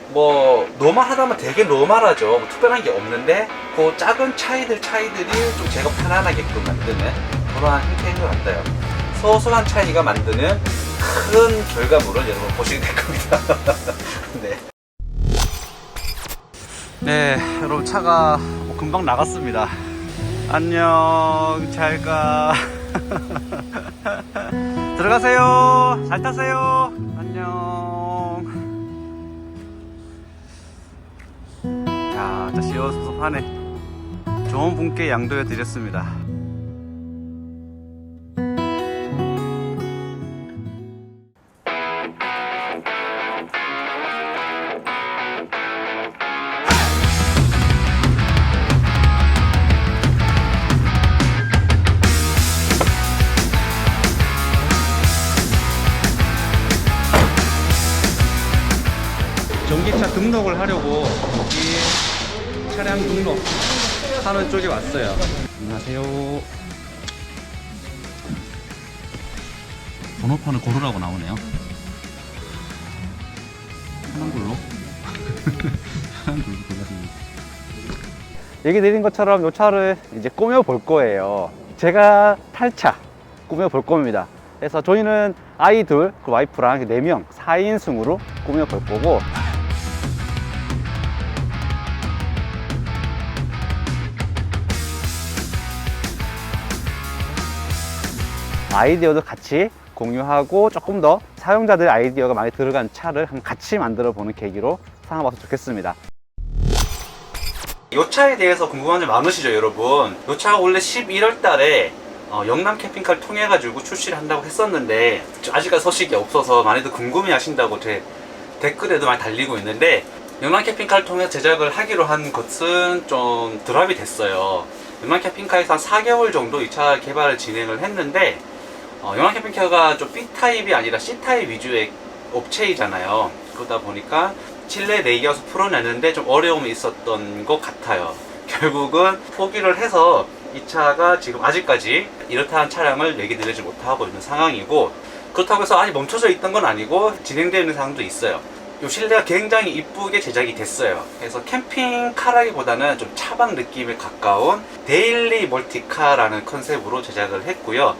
뭐 노멀하다면 되게 노멀하죠. 뭐 특별한 게 없는데 그 작은 차이들이 좀 제가 편안하게끔 만드는 그러한 형태인 것 같아요. 소소한 차이가 만드는 큰 결과물을 여러분 보시게 될 겁니다. 네. 네, 여러분 차가 금방 나갔습니다. 안녕, 잘 가. 들어가세요. 잘 타세요. 안녕. 야, 진짜 시원섭섭하네. 좋은 분께 양도해 드렸습니다. 전기차 등록을 하려고 여기 차량 등록 하는 쪽에 왔어요. 안녕하세요. 번호판을 고르라고 나오네요. 하는 걸로. 하는 걸로 골랐습니다. 얘기 드린 것처럼 이 차를 이제 꾸며 볼 거예요. 제가 탈 차 꾸며 볼 겁니다. 그래서 저희는 아이 둘, 그 와이프랑 4명 4인승으로 꾸며 볼 거고, 아이디어도 같이 공유하고 조금 더 사용자들 아이디어가 많이 들어간 차를 한번 같이 만들어 보는 계기로 삼아봤으면 좋겠습니다. 이 차에 대해서 궁금한 점 많으시죠, 여러분? 이 차가 원래 11월 달에 영남 캠핑카를 통해 가지고 출시를 한다고 했었는데 아직까지 소식이 없어서 많이들 궁금해 하신다고 제 댓글에도 많이 달리고 있는데, 영남 캠핑카를 통해 제작을 하기로 한 것은 좀 드랍이 됐어요. 영남 캠핑카에서 한 4개월 정도 이 차 개발을 진행을 했는데, 영남 캠핑카가 좀 B타입이 아니라 C타입 위주의 업체이잖아요. 그러다 보니까 실내 레이아웃을 풀어내는데 좀 어려움이 있었던 것 같아요. 결국은 포기를 해서 이 차가 지금 아직까지 이렇다한 차량을 얘기 드리지 못하고 있는 상황이고, 그렇다고 해서 아직 멈춰져 있던 건 아니고 진행되어 있는 상황도 있어요. 이 실내가 굉장히 이쁘게 제작이 됐어요. 그래서 캠핑카라기보다는 좀 차박 느낌에 가까운 데일리 멀티카라는 컨셉으로 제작을 했고요.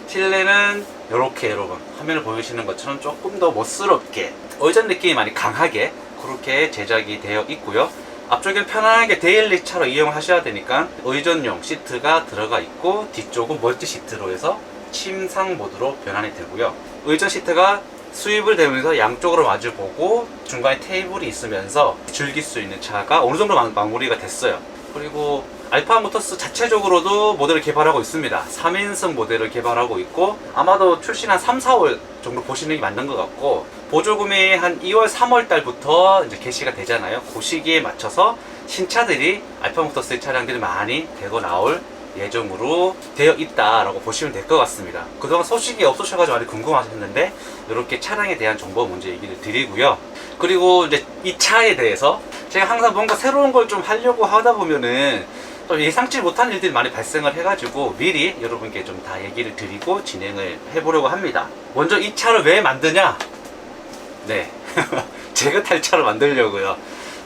실내는 이렇게 여러분 화면을 보여주시는 것처럼 조금 더 멋스럽게 의전 느낌이 많이 강하게 그렇게 제작이 되어 있고요. 앞쪽엔 편안하게 데일리 차로 이용하셔야 되니까 의전용 시트가 들어가 있고, 뒤쪽은 멀티 시트로 해서 침상 모드로 변환이 되고요. 의전 시트가 수입을 되면서 양쪽으로 마주보고 중간에 테이블이 있으면서 즐길 수 있는 차가 어느 정도 마무리가 됐어요. 그리고 알파 모터스 자체적으로도 모델을 개발하고 있습니다. 3인승 모델을 개발하고 있고, 아마도 출시는 한 3, 4월 정도 보시는 게 맞는 것 같고, 보조금이 한 2월, 3월 달부터 이제 개시가 되잖아요. 그 시기에 맞춰서 신차들이 알파 모터스의 차량들이 많이 되고 나올 예정으로 되어 있다라고 보시면 될 것 같습니다. 그동안 소식이 없으셔가지고 많이 궁금하셨는데 이렇게 차량에 대한 정보 먼저 얘기를 드리고요. 그리고 이제 이 차에 대해서 제가 항상 뭔가 새로운 걸 좀 하려고 하다 보면은 또 예상치 못한 일들이 많이 발생을 해가지고 미리 여러분께 좀 다 얘기를 드리고 진행을 해보려고 합니다. 먼저 이 차를 왜 만드냐? 네, 제가 탈 차를 만들려고요.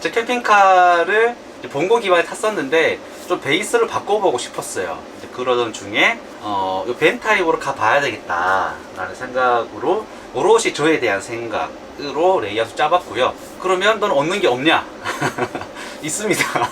제 캠핑카를 본고 기반에 탔었는데 좀 베이스를 바꿔보고 싶었어요. 그러던 중에 벤 타입으로 가봐야 되겠다라는 생각으로 오롯이 저에 대한 생각으로 레이아웃을 짜봤고요. 그러면 넌 얻는 게 없냐? 있습니다.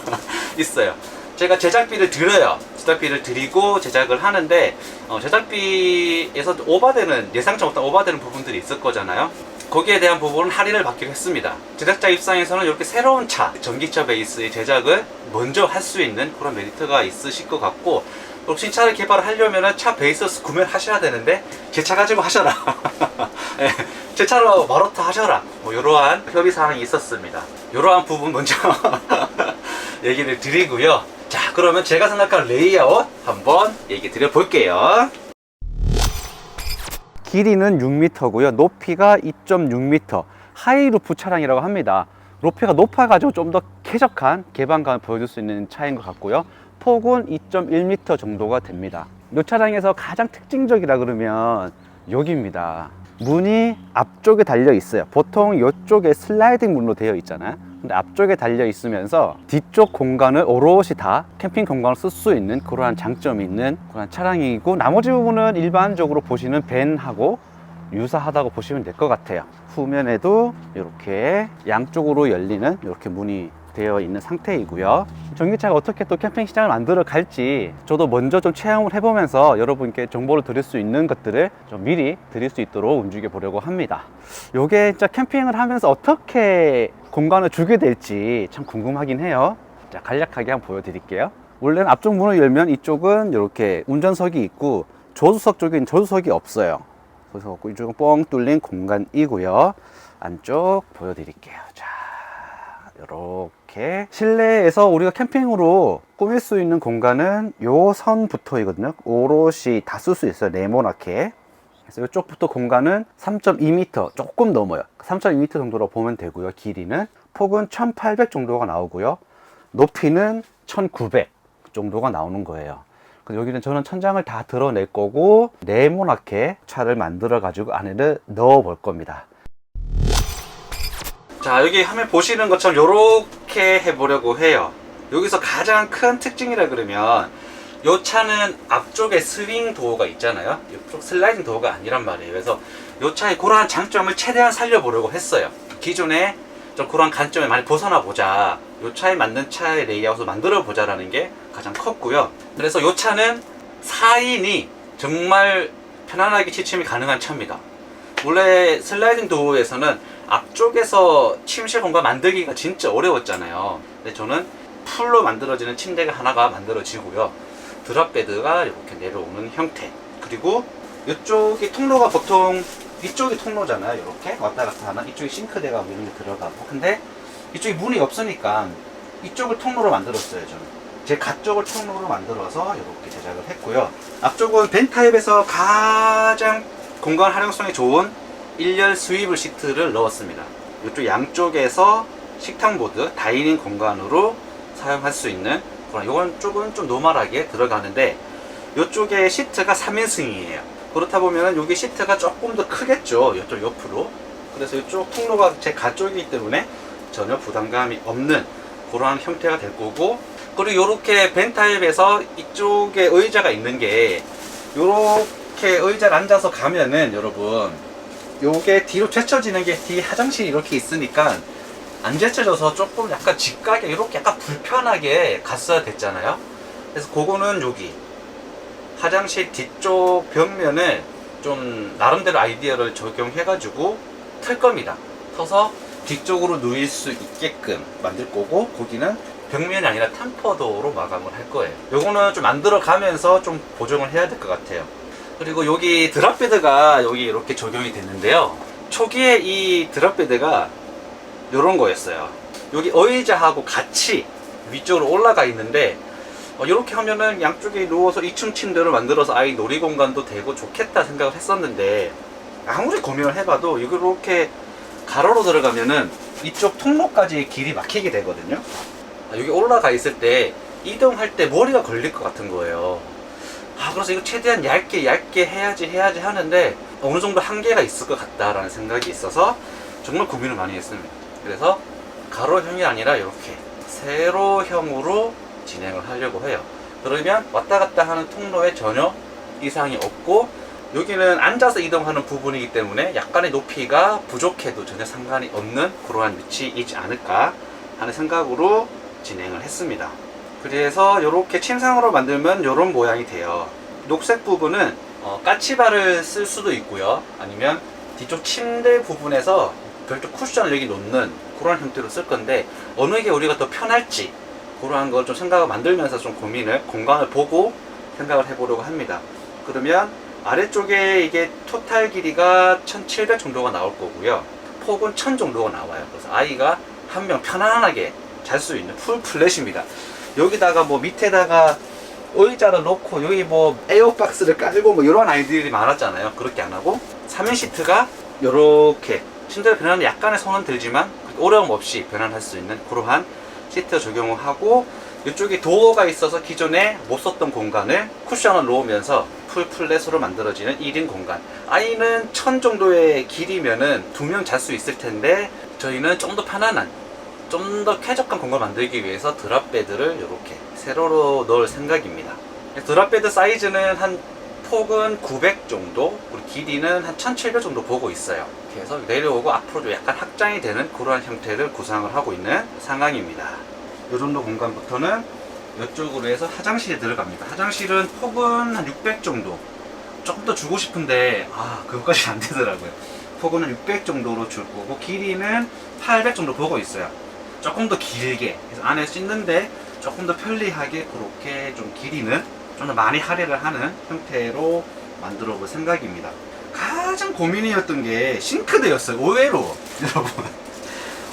있어요. 제가 제작비를 드려요. 제작비를 드리고 제작을 하는데 제작비에서 오바되는, 예상치 못한 오바되는 부분들이 있을 거잖아요. 거기에 대한 부분은 할인을 받기로 했습니다. 제작자 입장에서는 이렇게 새로운 차, 전기차 베이스의 제작을 먼저 할 수 있는 그런 메리트가 있으실 것 같고, 또 신차를 개발하려면 차 베이스 구매를 하셔야 되는데 제 차 가지고 하셔라. 네, 제 차로 마로타 하셔라. 뭐 이러한 협의사항이 있었습니다. 이러한 부분 먼저 얘기를 드리고요. 자, 그러면 제가 생각하는 레이아웃 한번 얘기 드려볼게요. 길이는 6m고요. 높이가 2.6m. 하이루프 차량이라고 합니다. 높이가 높아가지고 좀 더 쾌적한 개방감을 보여줄 수 있는 차인 것 같고요. 폭은 2.1m 정도가 됩니다. 이 차량에서 가장 특징적이라 그러면 여기입니다. 문이 앞쪽에 달려 있어요. 보통 이쪽에 슬라이딩 문으로 되어 있잖아요. 근데 앞쪽에 달려 있으면서 뒤쪽 공간을 오롯이 다 캠핑 공간을 쓸 수 있는 그러한 장점이 있는 그런 차량이고, 나머지 부분은 일반적으로 보시는 밴하고 유사하다고 보시면 될 것 같아요. 후면에도 이렇게 양쪽으로 열리는 이렇게 문이 되어 있는 상태이고요. 전기차가 어떻게 또 캠핑 시장을 만들어 갈지 저도 먼저 좀 체험을 해보면서 여러분께 정보를 드릴 수 있는 것들을 좀 미리 드릴 수 있도록 움직여 보려고 합니다. 요게 진짜 캠핑을 하면서 어떻게 공간을 주게 될지 참 궁금하긴 해요. 자, 간략하게 한번 보여드릴게요. 원래는 앞쪽 문을 열면 이쪽은 이렇게 운전석이 있고 조수석 쪽엔 조수석이 없어요. 그래서 이쪽은 뻥 뚫린 공간이고요. 안쪽 보여드릴게요. 자, 이렇게 실내에서 우리가 캠핑으로 꾸밀 수 있는 공간은 요 선부터이거든요. 오롯이 다 쓸 수 있어요. 네모나게. 그래서 이쪽부터 공간은 3.2m 조금 넘어요. 3.2m 정도로 보면 되고요. 길이는 폭은 1800 정도가 나오고요. 높이는 1900 정도가 나오는 거예요. 여기는 저는 천장을 다 드러낼 거고 네모나게 차를 만들어 가지고 안에를 넣어 볼 겁니다. 자, 여기 화면 보시는 것처럼 이렇게 해보려고 해요. 여기서 가장 큰 특징이라 그러면 이 차는 앞쪽에 스윙 도어가 있잖아요. 이쪽 슬라이딩 도어가 아니란 말이에요. 그래서 이 차의 그러한 장점을 최대한 살려보려고 했어요. 기존에 좀 그런 관점에 많이 벗어나 보자, 이 차에 맞는 차의 레이아웃을 만들어 보자라는 게 가장 컸고요. 그래서 이 차는 4인이 정말 편안하게 취침이 가능한 차입니다. 원래 슬라이딩 도어에서는 앞쪽에서 침실 공간 만들기가 진짜 어려웠잖아요. 근데 저는 풀로 만들어지는 침대가 하나가 만들어지고요. 드랍베드가 이렇게 내려오는 형태, 그리고 이쪽이 통로가 보통 이쪽이 통로잖아요. 이렇게 왔다 갔다 하는, 이쪽이 싱크대가 이런 게 들어가고, 근데 이쪽이 문이 없으니까 이쪽을 통로로 만들었어요. 저는 제 가쪽을 통로로 만들어서 이렇게 제작을 했고요. 앞쪽은 벤 타입에서 가장 공간 활용성이 좋은 1열 스위블 시트를 넣었습니다. 이쪽 양쪽에서 식탁보드, 다이닝 공간으로 사용할 수 있는 그런, 이건 쪽은 좀 노멀하게 들어가는데 이쪽에 시트가 3인승이에요. 그렇다 보면 여기 시트가 조금 더 크겠죠. 이쪽 옆으로. 그래서 이쪽 통로가 제 가쪽이기 때문에 전혀 부담감이 없는 그러한 형태가 될 거고, 그리고 이렇게 벤 타입에서 이쪽에 의자가 있는 게, 이렇게 의자를 앉아서 가면은 여러분 요게 뒤로 제쳐지는 게, 뒤에 화장실이 이렇게 있으니까 안 제쳐져서 조금 약간 직각에 이렇게 약간 불편하게 갔어야 됐잖아요. 그래서 그거는 여기 화장실 뒤쪽 벽면을 좀 나름대로 아이디어를 적용해 가지고 틀 겁니다. 터서 뒤쪽으로 누일 수 있게끔 만들 거고, 거기는 벽면이 아니라 템퍼도어로 마감을 할 거예요. 요거는 좀 만들어 가면서 좀 보정을 해야 될 것 같아요. 그리고 여기 드랍베드가 여기 이렇게 적용이 됐는데요. 초기에 이 드랍베드가 이런 거였어요. 여기 의자하고 같이 위쪽으로 올라가 있는데, 이렇게 하면은 양쪽에 누워서 2층 침대를 만들어서 아이 놀이 공간도 되고 좋겠다 생각을 했었는데, 아무리 고민을 해봐도 이렇게 가로로 들어가면은 이쪽 통로까지 길이 막히게 되거든요. 여기 올라가 있을 때 이동할 때 머리가 걸릴 것 같은 거예요. 그래서 이거 최대한 얇게 해야지 하는데 어느 정도 한계가 있을 것 같다라는 생각이 있어서 정말 고민을 많이 했습니다. 그래서 가로형이 아니라 이렇게 세로형으로 진행을 하려고 해요. 그러면 왔다 갔다 하는 통로에 전혀 이상이 없고, 여기는 앉아서 이동하는 부분이기 때문에 약간의 높이가 부족해도 전혀 상관이 없는 그러한 위치이지 않을까 하는 생각으로 진행을 했습니다. 그래서 이렇게 침상으로 만들면 이런 모양이 돼요. 녹색 부분은 까치발을 쓸 수도 있고요, 아니면 뒤쪽 침대 부분에서 별도 쿠션을 여기 놓는 그런 형태로 쓸 건데, 어느 게 우리가 더 편할지 그러한 걸 좀 생각을 만들면서 좀 공간을 보고 생각을 해보려고 합니다. 그러면 아래쪽에 이게 토탈 길이가 1700 정도가 나올 거고요. 폭은 1000 정도가 나와요. 그래서 아이가 한 명 편안하게 잘 수 있는 풀 플랫입니다. 여기다가 뭐 밑에다가 의자를 놓고 여기 뭐 에어박스를 깔고 뭐 이런 아이들이 많았잖아요. 그렇게 안 하고 3인 시트가 이렇게 침대를 변하는 약간의 손은 들지만 어려움 없이 변환할 수 있는 그러한 시트 적용을 하고, 이쪽에 도어가 있어서 기존에 못 썼던 공간을 쿠션을 놓으면서 풀 플랫으로 만들어지는 1인 공간. 아이는 1000 정도의 길이면은 2명 잘 수 있을 텐데 저희는 좀 더 편안한, 좀 더 쾌적한 공간을 만들기 위해서 드랍베드를 이렇게 세로로 넣을 생각입니다. 드랍베드 사이즈는 한 폭은 900 정도, 그리고 길이는 한 1700 정도 보고 있어요. 그래서 내려오고 앞으로 약간 확장이 되는 그러한 형태를 구상을 하고 있는 상황입니다. 이 정도 공간부터는 이쪽으로 해서 화장실에 들어갑니다. 화장실은 폭은 한 600 정도, 조금 더 주고 싶은데 그것까지 안 되더라고요. 폭은 한 600 정도로 줄 거고 길이는 800 정도 보고 있어요. 조금 더 길게, 그래서 안에 씻는데 조금 더 편리하게 그렇게 좀 길이는 좀 더 많이 할애를 하는 형태로 만들어 볼 생각입니다. 가장 고민이었던 게 싱크대였어요. 의외로 여러분,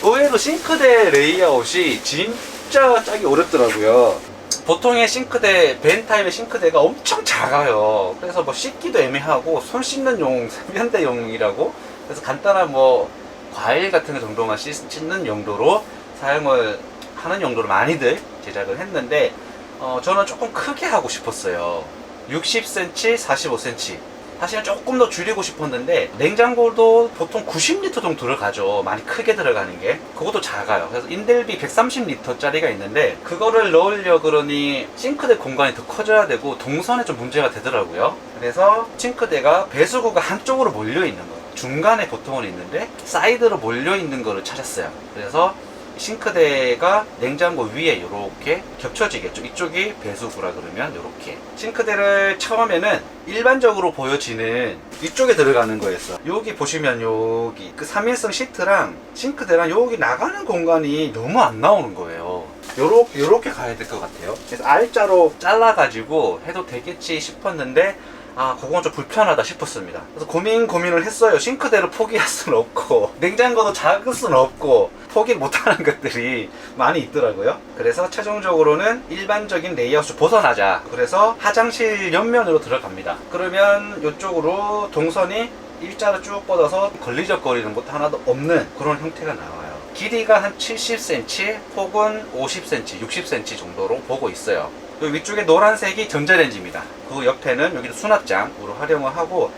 의외로 싱크대 레이아웃이 진짜 짜기 어렵더라고요. 보통의 싱크대, 벤타임의 싱크대가 엄청 작아요. 그래서 뭐 씻기도 애매하고 손 씻는 용, 세면대용이라고, 그래서 간단한 뭐 과일 같은 거 정도만 씻는 용도로 사용을 하는 용도로 많이들 제작을 했는데 저는 조금 크게 하고 싶었어요. 60cm, 45cm. 사실은 조금 더 줄이고 싶었는데 냉장고도 보통 90리터 정도 들어가죠. 많이 크게 들어가는 게. 그것도 작아요. 그래서 인델비 130리터짜리가 있는데 그거를 넣으려 그러니 싱크대 공간이 더 커져야 되고 동선에 좀 문제가 되더라고요. 그래서 싱크대가 배수구가 한쪽으로 몰려 있는 거예요. 중간에 보통은 있는데 사이드로 몰려 있는 거를 찾았어요. 그래서 싱크대가 냉장고 위에 이렇게 겹쳐지겠죠. 이쪽이 배수구라 그러면 이렇게. 싱크대를 처음에는 일반적으로 보여지는 이쪽에 들어가는 거였어. 여기 보시면 여기 그 3인승 시트랑 싱크대랑 여기 나가는 공간이 너무 안 나오는 거예요. 요렇게 가야 될 것 같아요. 그래서 R자로 잘라가지고 해도 되겠지 싶었는데 그건 좀 불편하다 싶었습니다. 그래서 고민을 했어요. 싱크대를 포기할 수는 없고 냉장고도 작을 수는 없고 포기 못하는 것들이 많이 있더라고요. 그래서 최종적으로는 일반적인 레이아웃을 벗어나자. 그래서 화장실 옆면으로 들어갑니다. 그러면 이쪽으로 동선이 일자로 쭉 뻗어서 걸리적거리는 것도 하나도 없는 그런 형태가 나와요. 길이가 한 70cm, 폭은 50cm, 60cm 정도로 보고 있어요. 여기 위쪽에 노란색이 전자레인지입니다. 그 옆에는 여기도 수납장으로 활용을 하고,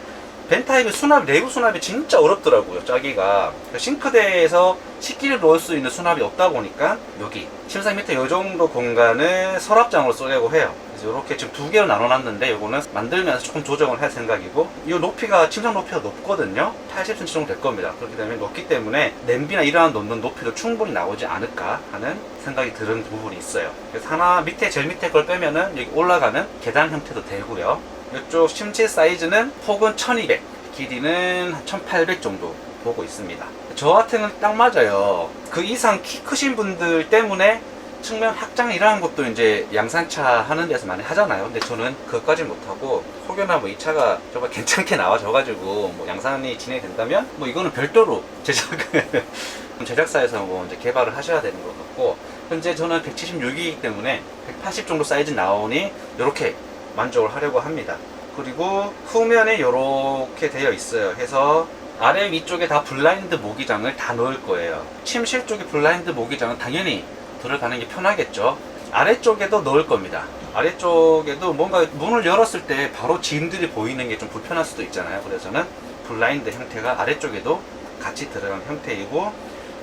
벤타입의 내부 수납이 진짜 어렵더라고요. 짜기가. 싱크대에서 식기를 넣을 수 있는 수납이 없다 보니까 여기 침상 밑에 이 정도 공간을 서랍장으로 쓰려고 해요. 그래서 이렇게 지금 두 개로 나눠놨는데 이거는 만들면서 조금 조정을 할 생각이고, 이 높이가 침상 높이가 높거든요. 80cm 정도 될 겁니다. 그렇기 때문에 높기 때문에 냄비나 이런 놓는 높이도 충분히 나오지 않을까 하는 생각이 드는 부분이 있어요. 그래서 하나 제일 밑에 걸 빼면은 여기 올라가는 계단 형태도 되고요. 이쪽 침실 사이즈는 폭은 1200, 길이는 1800 정도 보고 있습니다. 저 같은 건 딱 맞아요. 그 이상 키 크신 분들 때문에 측면 확장 이라는 것도 이제 양산차 하는 데서 많이 하잖아요. 근데 저는 그것까지 못하고 혹여나 뭐 이 차가 정말 괜찮게 나와져가지고 뭐 양산이 진행된다면 뭐 이거는 별도로 제작사에서 뭐 이제 개발을 하셔야 되는 것 같고, 현재 저는 176이기 때문에 180 정도 사이즈 나오니 이렇게 만족을 하려고 합니다. 그리고 후면에 이렇게 되어 있어요. 해서 아래 위쪽에 다 블라인드 모기장을 다 넣을 거예요. 침실 쪽에 블라인드 모기장은 당연히 들어가는 게 편하겠죠. 아래쪽에도 넣을 겁니다. 아래쪽에도 뭔가 문을 열었을 때 바로 짐들이 보이는 게 좀 불편할 수도 있잖아요. 그래서 저는 블라인드 형태가 아래쪽에도 같이 들어가는 형태이고,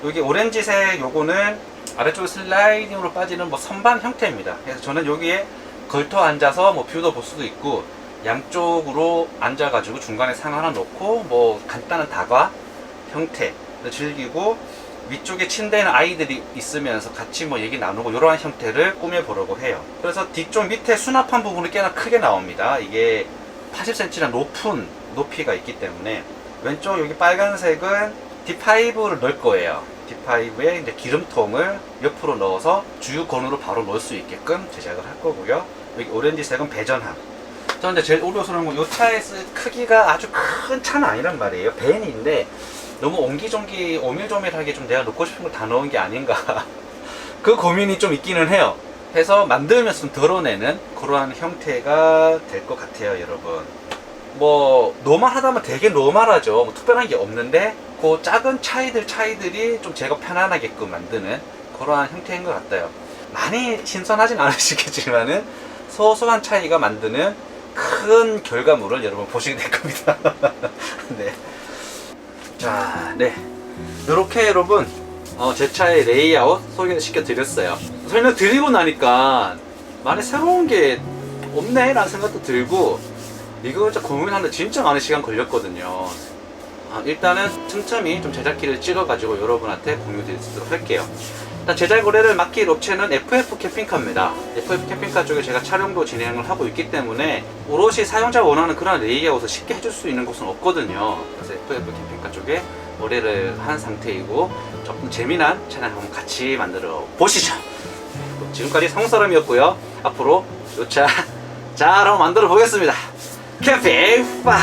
여기 오렌지색 요거는 아래쪽에 슬라이딩으로 빠지는 뭐 선반 형태입니다. 그래서 저는 여기에 걸터 앉아서 뭐 뷰도 볼 수도 있고, 양쪽으로 앉아가지고 중간에 상 하나 놓고 뭐 간단한 다과 형태를 즐기고, 위쪽에 침대에는 아이들이 있으면서 같이 뭐 얘기 나누고 이러한 형태를 꾸며보려고 해요. 그래서 뒤쪽 밑에 수납한 부분이 꽤나 크게 나옵니다. 이게 80cm나 높은 높이가 있기 때문에. 왼쪽 여기 빨간색은 D5를 넣을 거예요. D5에 이제 기름통을 옆으로 넣어서 주유건으로 바로 넣을 수 있게끔 제작을 할 거고요. 여기 오렌지색은 배전함. 저는 이제 제일 어려워서는 이 차의 크기가 아주 큰 차는 아니란 말이에요. 밴인데 너무 옹기종기 오밀조밀하게 좀 내가 넣고 싶은 걸 다 넣은 게 아닌가 그 고민이 좀 있기는 해요. 해서 만들면서 좀 덜어내는 그러한 형태가 될 것 같아요, 여러분. 뭐 노멀하다면 되게 노멀하죠. 뭐 특별한 게 없는데 그 작은 차이들이 좀 제가 편안하게끔 만드는 그러한 형태인 것 같아요. 많이 신선하진 않으시겠지만은 소소한 차이가 만드는 큰 결과물을 여러분 보시게 될 겁니다. 네. 자, 네. 이렇게 여러분 제 차의 레이아웃 소개시켜 드렸어요. 설명 드리고 나니까 많이 새로운 게 없네 라는 생각도 들고, 이거 진짜 고민하는데 진짜 많은 시간 걸렸거든요. 일단은 틈틈이 좀 제작기를 찍어가지고 여러분한테 공유 드리도록 할게요. 일단 제작 거래를 맡길 업체는 FF 캠핑카입니다. FF 캠핑카 쪽에 제가 촬영도 진행을 하고 있기 때문에 오롯이 사용자가 원하는 그런 레이아웃을 쉽게 해줄 수 있는 곳은 없거든요. 그래서 FF 캠핑카 쪽에 거래를 한 상태이고, 조금 재미난 차량 한번 같이 만들어 보시죠. 지금까지 성사람이었고요. 앞으로 요 차 잘 한번 만들어 보겠습니다. 캠핑 파!